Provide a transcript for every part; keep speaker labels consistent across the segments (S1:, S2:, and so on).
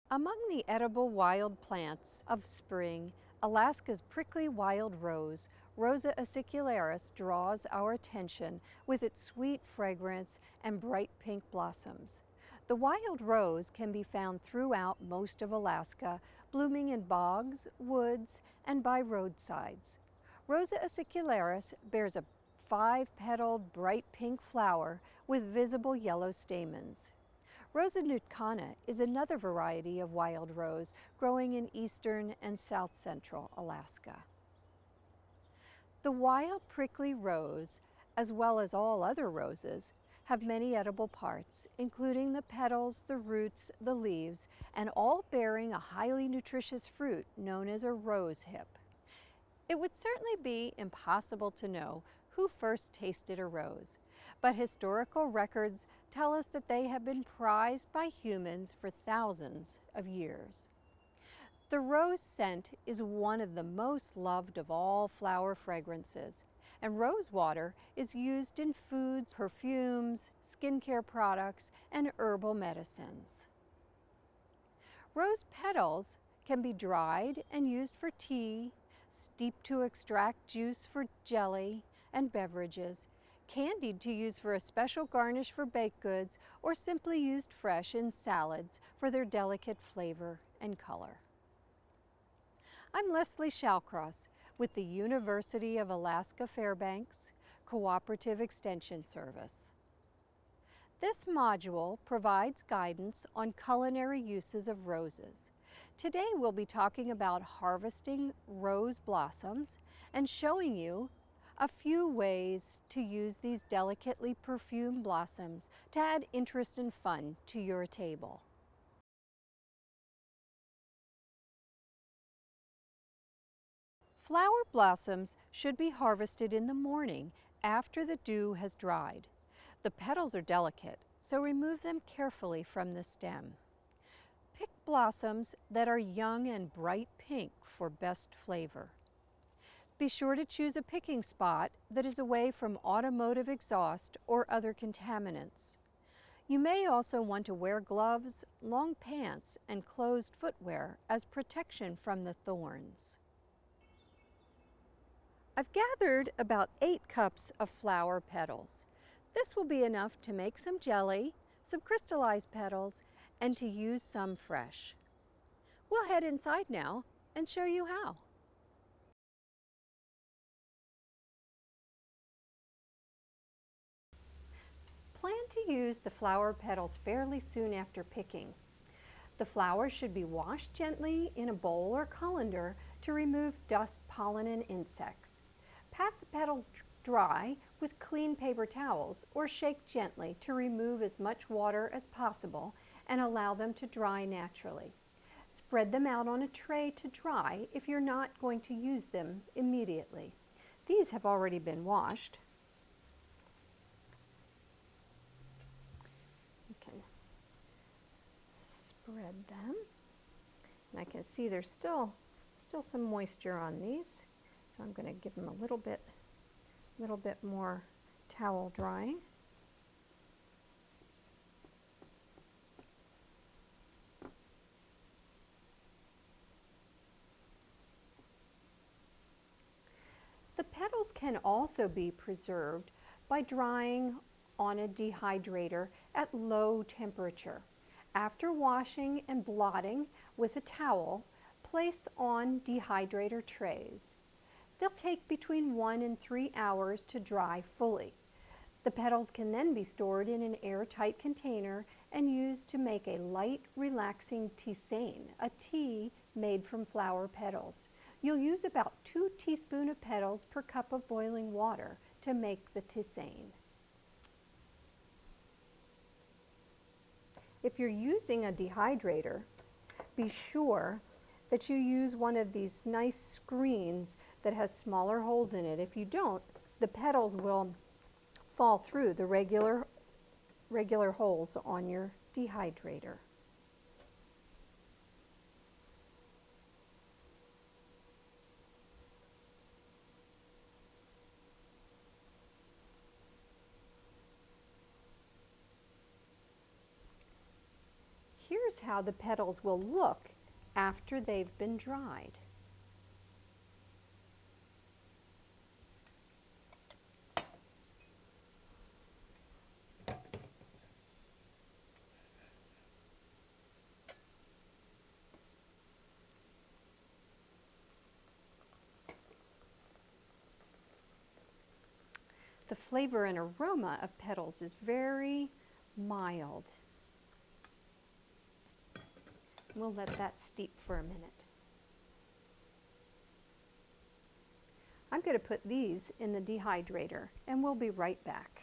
S1: Among the edible wild plants of spring, Alaska's prickly wild rose, Rosa acicularis, draws our attention with its sweet fragrance and bright pink blossoms. The wild rose can be found throughout most of Alaska, blooming in bogs, woods, and by roadsides. Rosa acicularis bears a 5-petaled bright pink flower with visible yellow stamens. Rosa nutkana is another variety of wild rose growing in eastern and south central Alaska. The wild prickly rose, as well as all other roses, have many edible parts, including the petals, the roots, the leaves, and all bearing a highly nutritious fruit known as a rose hip. It would certainly be impossible to know who first tasted a rose, but historical records tell us that they have been prized by humans for thousands of years. The rose scent is one of the most loved of all flower fragrances, and rose water is used in foods, perfumes, skincare products, and herbal medicines. Rose petals can be dried and used for tea, steeped to extract juice for jelly and beverages, candied to use for a special garnish for baked goods, or simply used fresh in salads for their delicate flavor and color. I'm Leslie Shallcross with the University of Alaska Fairbanks Cooperative Extension Service. This module provides guidance on culinary uses of roses. Today we'll be talking about harvesting rose blossoms and showing you a few ways to use these delicately perfumed blossoms to add interest and fun to your table. Flower blossoms should be harvested in the morning after the dew has dried. The petals are delicate, so remove them carefully from the stem. Pick blossoms that are young and bright pink for best flavor. Be sure to choose a picking spot that is away from automotive exhaust or other contaminants. You may also want to wear gloves, long pants, and closed footwear as protection from the thorns. I've gathered about 8 cups of flower petals. This will be enough to make some jelly, some crystallized petals, and to use some fresh. We'll head inside now and show you how. Plan to use the flower petals fairly soon after picking. The flowers should be washed gently in a bowl or colander to remove dust, pollen, and insects. Pat the petals dry with clean paper towels or shake gently to remove as much water as possible and allow them to dry naturally. Spread them out on a tray to dry if you're not going to use them immediately. These have already been washed. You can spread them. And I can see there's still some moisture on these, so I'm going to give them a little bit more towel drying. The petals can also be preserved by drying on a dehydrator at low temperature. After washing and blotting with a towel, place on dehydrator trays. They'll take between 1 and 3 hours to dry fully. The petals can then be stored in an airtight container and used to make a light, relaxing tisane, a tea made from flower petals. You'll use about 2 teaspoons of petals per cup of boiling water to make the tisane. If you're using a dehydrator, be sure that you use one of these nice screens that has smaller holes in it. If you don't, the petals will fall through the regular holes on your dehydrator. Here's Here's how the petals will look after they've been dried. The flavor and aroma of Petals is very mild. We'll let that steep for a minute. I'm going to put these in the dehydrator and we'll be right back.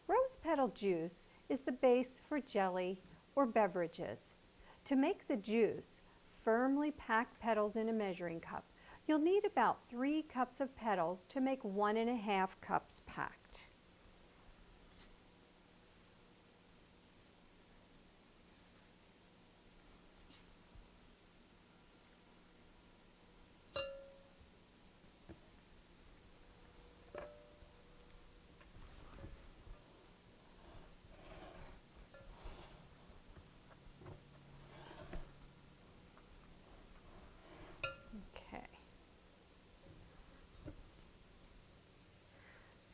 S1: Rose petal juice is the base for jelly or beverages. To make the juice, firmly pack petals in a measuring cup. You'll need about 3 cups of petals to make 1½ cups packed.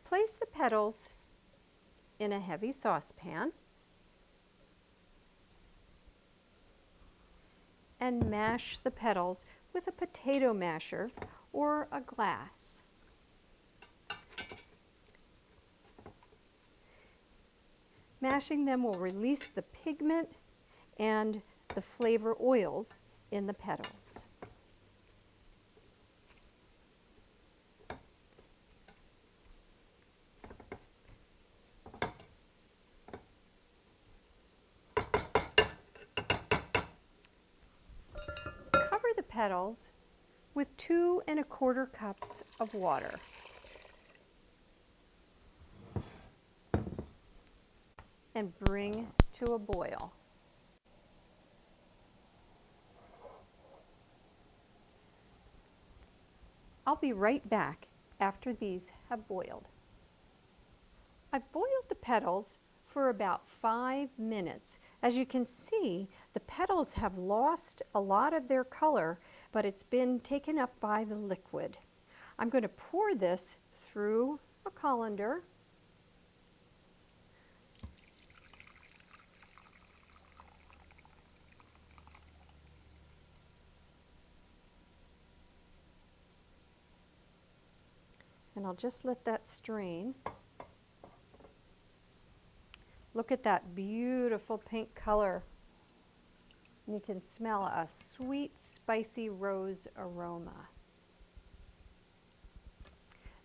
S1: Place the petals in a heavy saucepan and mash the petals with a potato masher or a glass. Mashing them will release the pigment and the flavor oils in the petals. Cover the petals with 2¼ cups of water. And bring to a boil. I'll be right back after these have boiled. I've boiled the petals for about 5 minutes. As you can see, the petals have lost a lot of their color, but it's been taken up by the liquid. I'm going to pour this through a colander. And I'll just let that strain. Look at that beautiful pink color. You can smell a sweet, spicy rose aroma.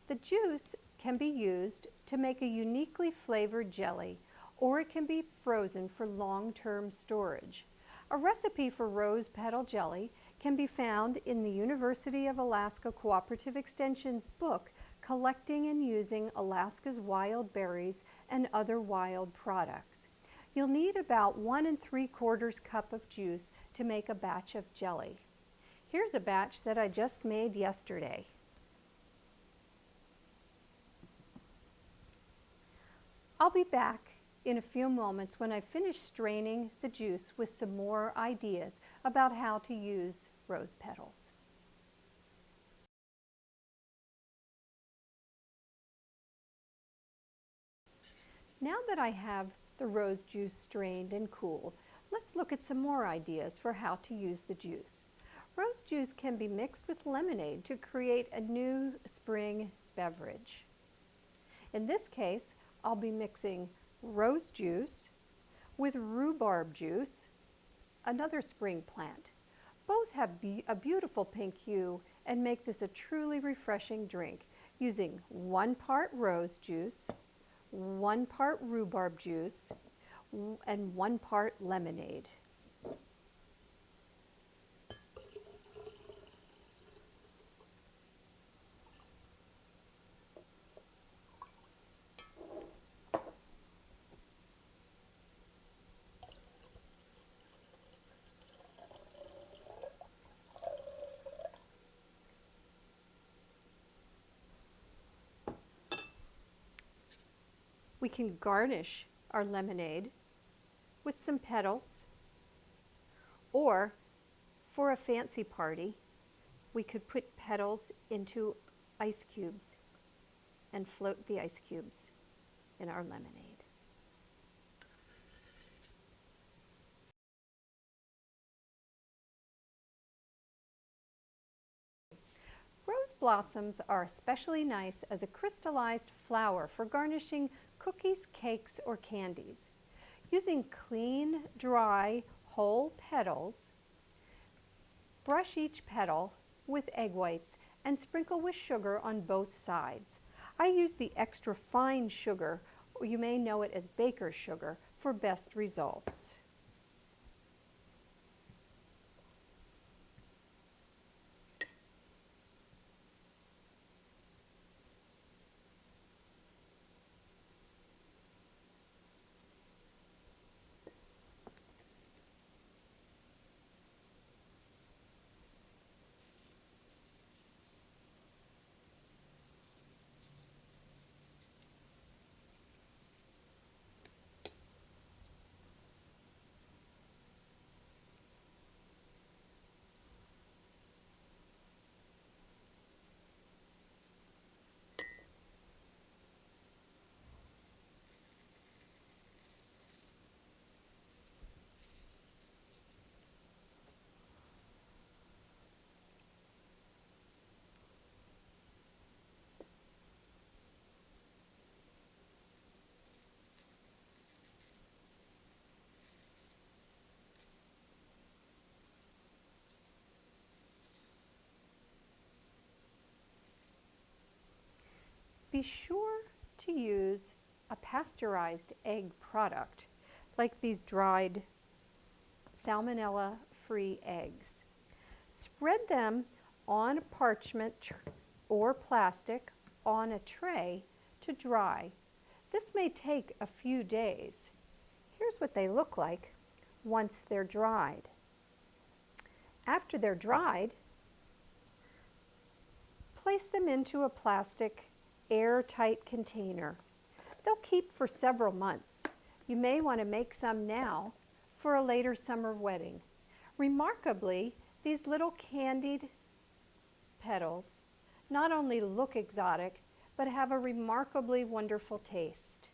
S1: The juice can be used to make a uniquely flavored jelly, or it can be frozen for long-term storage. A recipe for rose petal jelly can be found in the University of Alaska Cooperative Extension's book, Collecting and Using Alaska's Wild Berries and Other Wild Products. You'll need about 1 3/4 cup of juice to make a batch of jelly. Here's a batch that I just made yesterday. I'll be back in a few moments when I finish straining the juice with some more ideas about how to use rose petals. Now that I have the rose juice strained and cooled, let's look at some more ideas for how to use the juice. Rose juice can be mixed with lemonade to create a new spring beverage. In this case, I'll be mixing rose juice with rhubarb juice, another spring plant. Both have a beautiful pink hue and make this a truly refreshing drink using 1 part rose juice, 1 part rhubarb juice, and 1 part lemonade. We can garnish our lemonade with some petals, or for a fancy party, we could put petals into ice cubes and float the ice cubes in our lemonade. Rose blossoms are especially nice as a crystallized flower for garnishing cookies, cakes, or candies. Using clean, dry, whole petals, brush each petal with egg whites and sprinkle with sugar on both sides. I use the extra fine sugar, or you may know it as baker's sugar, for best results. Be sure to use a pasteurized egg product, like these dried salmonella-free eggs. Spread them on parchment or plastic on a tray to dry. This may take a few days. Here's what they look like once they're dried. After they're dried, place them into a plastic airtight container. They'll keep for several months. You may want to make some now for a later summer wedding. Remarkably, these little candied petals not only look exotic, but have a remarkably wonderful taste.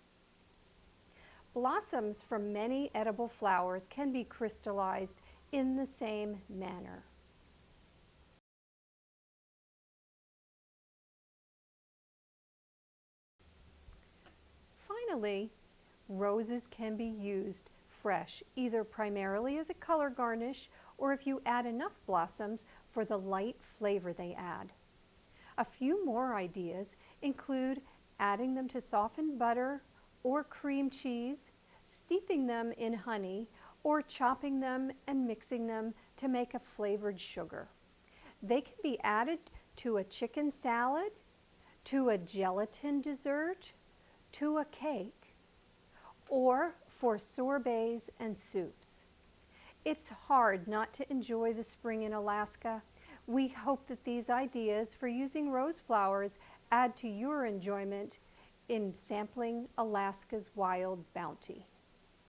S1: Blossoms from many edible flowers can be crystallized in the same manner. Finally, roses can be used fresh, either primarily as a color garnish or if you add enough blossoms for the light flavor they add. A few more ideas include adding them to softened butter or cream cheese, steeping them in honey, or chopping them and mixing them to make a flavored sugar. They can be added to a chicken salad, to a gelatin dessert, to a cake, or for sorbets and soups. It's hard not to enjoy the spring in Alaska. We hope that these ideas for using rose flowers add to your enjoyment in sampling Alaska's wild bounty.